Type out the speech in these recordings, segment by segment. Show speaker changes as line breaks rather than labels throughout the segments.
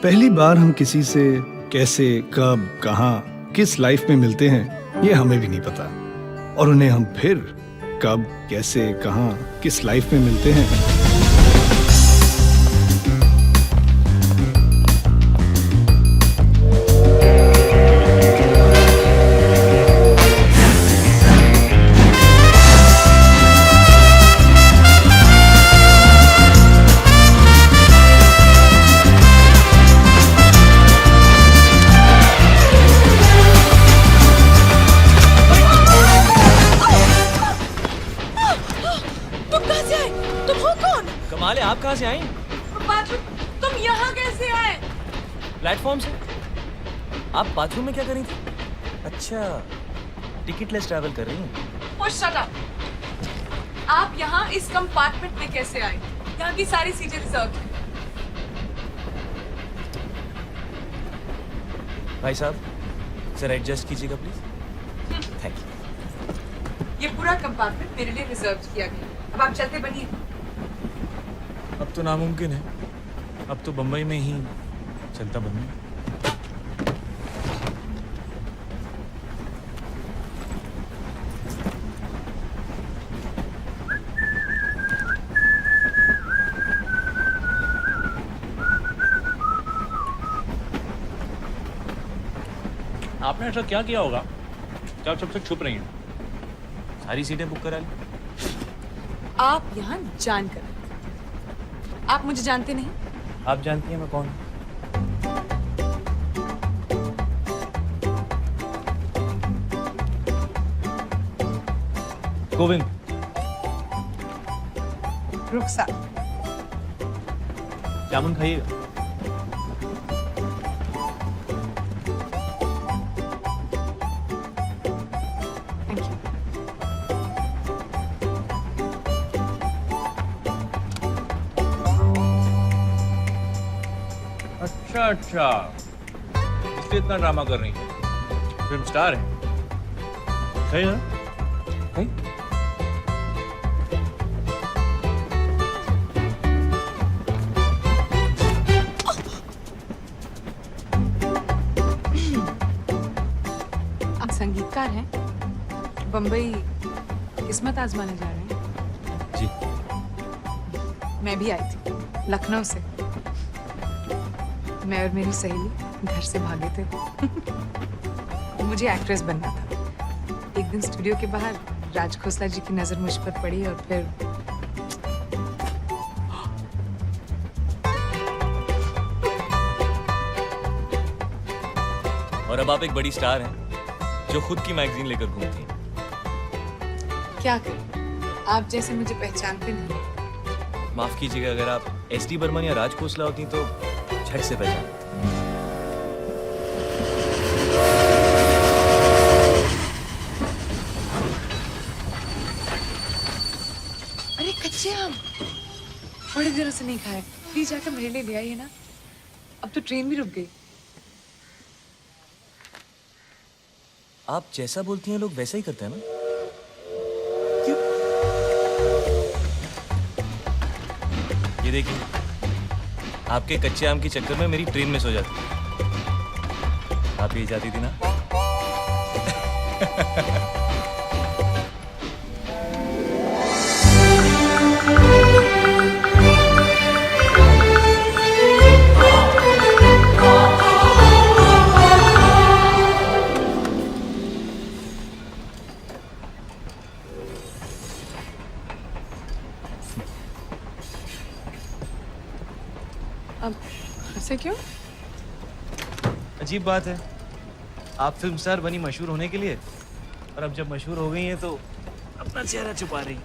पहली बार हम किसी से कैसे, कब, कहाँ, किस लाइफ में मिलते हैं ये हमें भी नहीं पता, और उन्हें हम फिर कब, कैसे, कहाँ, किस लाइफ में मिलते हैं।
कमाल है, आप कहाँ से आई?
तुम यहाँ कैसे आए?
प्लेटफॉर्म से। आप बाथरूम में क्या कर रही थी? अच्छा, टिकटलेस ट्रैवल कर रही हैं।
ओह शट अप। आप यहाँ इस कंपार्टमेंट में कैसे आए? यहाँ की सारी सीटें रिजर्व हैं।
भाई साहब, सर एडजस्ट कीजिएगा प्लीज। Thank you.
ये पूरा कंपार्टमेंट मेरे लिए रिजर्व किया गया। अब आप चलते बनिए।
अब तो नामुमकिन है, अब तो बम्बई में ही चलता बनूं।
आपने ऐसा क्या किया होगा कि आप सबसे छुप रही हैं?
सारी सीटें बुक करा ली।
आप यहाँ जानकर, आप मुझे जानते नहीं।
आप जानती हैं मैं कौन हूँ? गोविंद।
रुखसा।
जामुन खाइएगा।
Thank you.
अच्छा, इसलिए इतना ड्रामा कर रही हैं। फिल्म स्टार है। सही है ना?
भाई
आप संगीतकार हैं? बम्बई किस्मत आजमाने जा रहे हैं?
जी।
मैं भी आई थी, लखनऊ से। मैं और मेरी सहेली घर से भागे थे। मुझे एक्ट्रेस बनना था। एक दिन स्टूडियो के बाहर राज खोसला जी की नजर मुझ पर पड़ी और फिर
और अब आप एक बड़ी स्टार हैं जो खुद की मैगजीन लेकर घूमती हैं।
क्या करें, आप जैसे मुझे पहचानते नहीं।
माफ कीजिएगा, अगर आप एसडी बर्मन या राज खोसला होती तो झट से पहचान।
अरे कच्चे आम बड़े दिनों से नहीं खाए, प्लीज जाकर मेरे लिए ले आइए ना। अब तो ट्रेन भी रुक गई।
आप जैसा बोलती हैं लोग वैसा ही करते हैं ना? ये देखिए, आपके कच्चे आम के चक्कर में मेरी ट्रेन मिस हो जाती है। आप ये जाती थी ना?
अब ऐसे क्यों?
अजीब बात है, आप फिल्म स्टार बनी मशहूर होने के लिए, और अब जब मशहूर हो गई हैं तो अपना चेहरा छुपा रही हैं।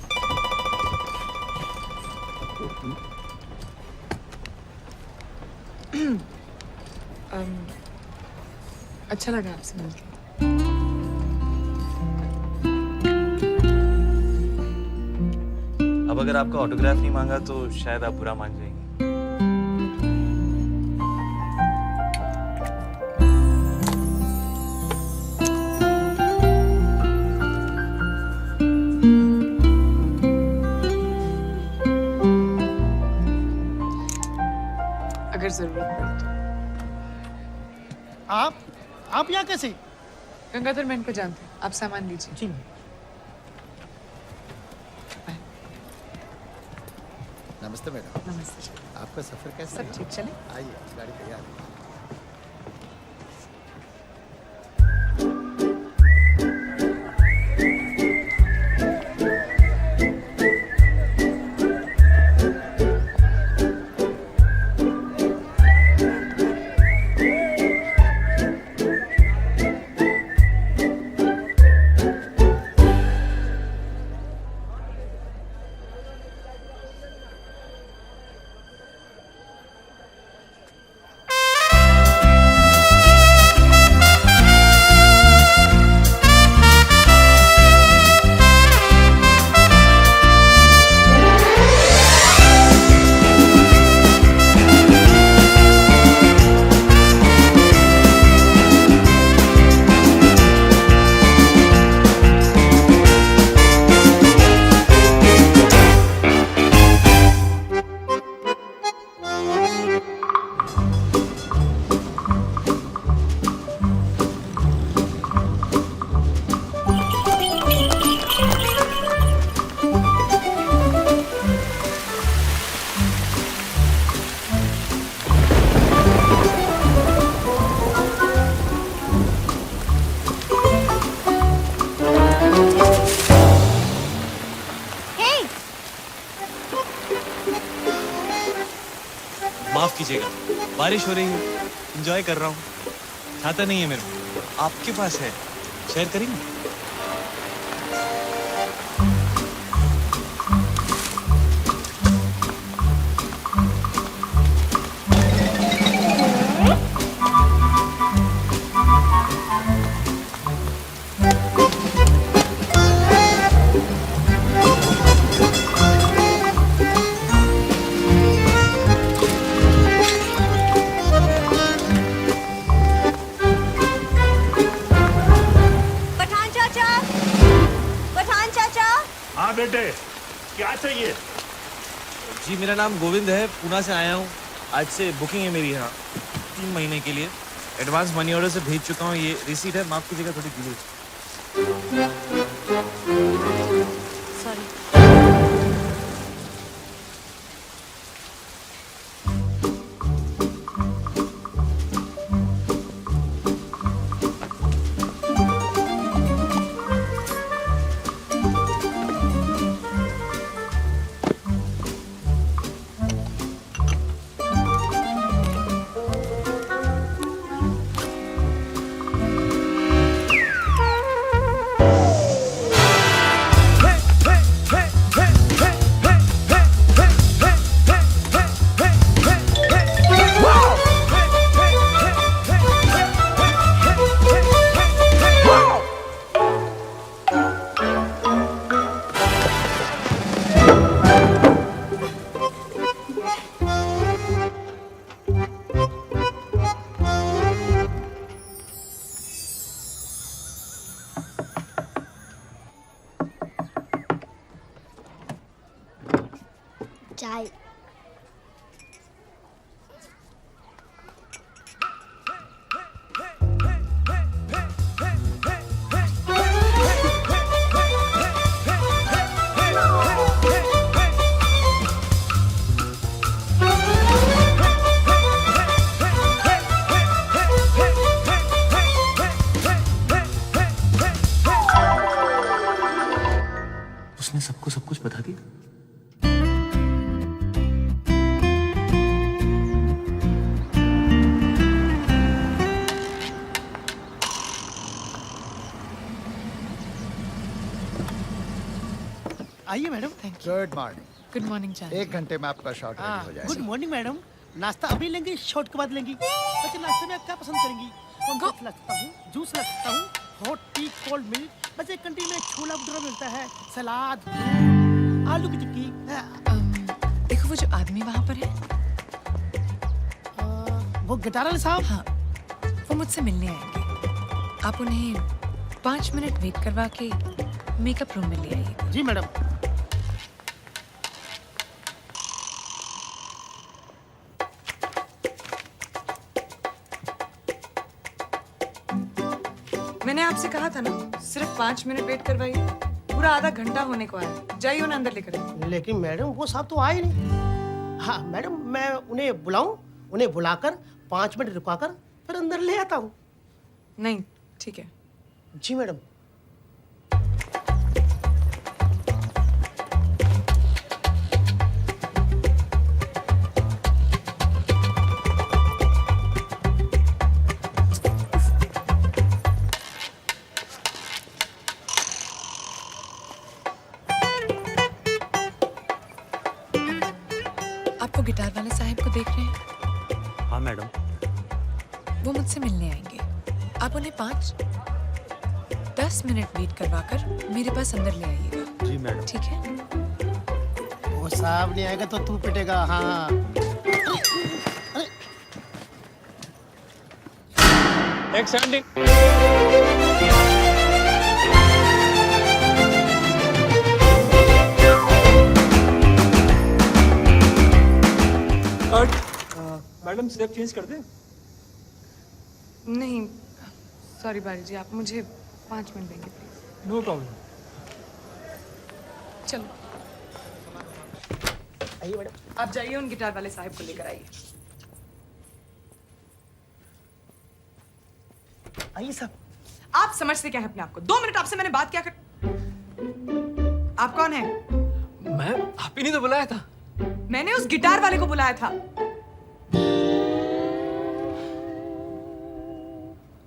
अच्छा लगा आपसे मिलकर।
अब अगर आपका ऑटोग्राफ नहीं मांगा तो शायद आप बुरा मान जाएंगे।
अगर जरूरत पड़े तो।
आप यहाँ कैसे?
गंगाधर मैं इनको जानते हैं, आप सामान लीजिए।
जी।
नमस्ते मैडम।
नमस्ते।
आपका सफर कैसा
सब ठीक चले?
आइए, गाड़ी तैयार है।
माफ कीजिएगा, बारिश हो रही है, एंजॉय कर रहा हूँ। छाता नहीं है मेरे को, आपके पास है, शेयर करेंगे?
हाँ बेटे, क्या चाहिए?
जी मेरा नाम गोविंद है, पूना से आया हूँ। आज से बुकिंग है मेरी यहाँ 3 महीने के लिए। एडवांस मनी ऑर्डर से भेज चुका हूँ, ये रिसीट है, माफ कीजिएगा थोड़ी डिले।
सॉरी।
चाय।
उसने सबको सब कुछ बता दिया।
आइए madam.
Thank you.
Good morning.
Good morning चांद।
1 घंटे में आपका शॉट रेडी हो
गुड
जाएगा।
Morning madam. नाश्ता अभी लेंगी, शॉट के बाद लेंगी? वैसे नाश्ते में आप क्या पसंद करेंगी? कॉम्प्लेक्स लगता हूँ, जूस लगता हूँ, हॉट टी, कोल्ड मिल्क। बस एक कंट्री में छोला भटूरा मिलता है, सलाद, आलू की टिक्की।
देखो वो जो आदमी वहाँ पर है,
वो गिटार वाले साहब।
हाँ, वो मुझसे मिलने आएंगे। आप उन्हें 5 मिनट वेट करवा के मेकअप रूम में ले आइएगा।
जी मैडम।
आपसे कहा था ना, सिर्फ 5 मिनट वेट करवाइए। पूरा आधा घंटा होने को आया। जाइए उन्हें अंदर लेकर आइए।
लेकिन मैडम वो साहब तो आए नहीं। हाँ मैडम, मैं उन्हें बुलाऊं, उन्हें बुलाकर 5 मिनट रुकाकर फिर अंदर ले आता हूँ।
नहीं, ठीक है।
जी मैडम।
आप वो गिटार वाले साहब को देख रहे हैं?
हाँ मैडम।
वो मुझसे मिलने आएंगे। आप उन्हें 5-10 मिनट वेट करवाकर मेरे पास अंदर ले आइएगा।
जी मैडम।
ठीक है?
वो साहब नहीं आएगा तो तू पिटेगा। हाँ
एक सेकंड। मैडम स्टेप चेंज कर दें?
नहीं, सॉरी बारी जी, आप मुझे 5 मिनट देंगे प्लीज।
No problem.
चलो
आइए मैडम।
आप जाइए, उन गिटार वाले साहब को लेकर आइए।
आइए साहब।
आप समझते क्या है अपने आप को? 2 मिनट आपसे मैंने बात क्या कर। आप कौन है?
मैम, आप ही नहीं तो बुलाया था।
मैंने उस गिटार वाले को बुलाया था।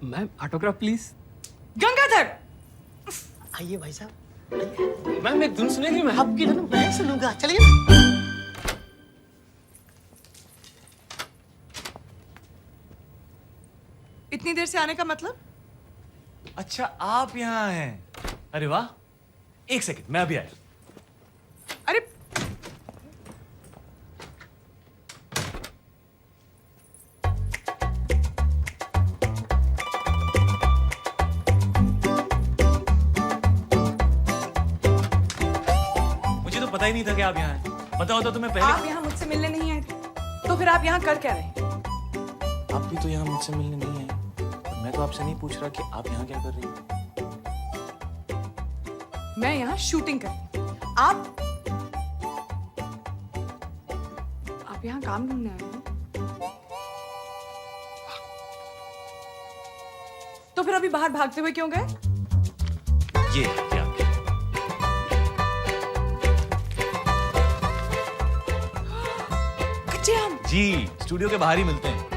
Ma'am, autograph please.
गंगाधर!
आइए भाई साहब, आइए।
मैम, एक धुन सुनेगी मैम?
आपकी धुन मैं सुनूंगा, चलिए ना।
इतनी देर से आने का मतलब?
अच्छा, आप यहाँ हैं। अरे वाह, एक सेकंड, मैं अभी आया।
अरे
मुझे तो पता ही नहीं था कि आप यहाँ हैं। पता होता तो मैं पहले।
आप यहाँ मुझसे मिलने नहीं आए थे, तो फिर आप यहाँ कर क्या रहे?
आप भी तो यहाँ मुझसे मिलने नहीं आए। और मैं तो आपसे नहीं पूछ रहा कि आप यहाँ क्या कर रही हैं।
मैं यहाँ शूटिंग कर रही हूँ। आप यहाँ काम ढूंढने आए हैं? तो फिर अभी बाहर भागते हुए क्यों गए?
ये क्या?
कच्चे आम।
जी, स्टूडियो के बाहर ही मिलते हैं।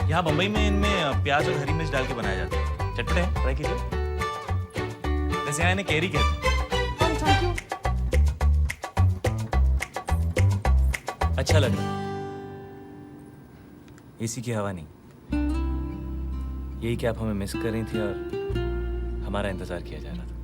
यहाँ बम्बई में इनमें प्याज और हरी मिर्च डाल के बनाया जाता है। चटपटे हैं, ट्राई कीजिए। वैसे यहाँ इन्हें कैरी कहते हैं।
Thank you.
अच्छा लग रहा है। एसी की हवा नहीं। यही कि आप हमें मिस कर रही थी और हमारा इंतजार किया जा रहा था।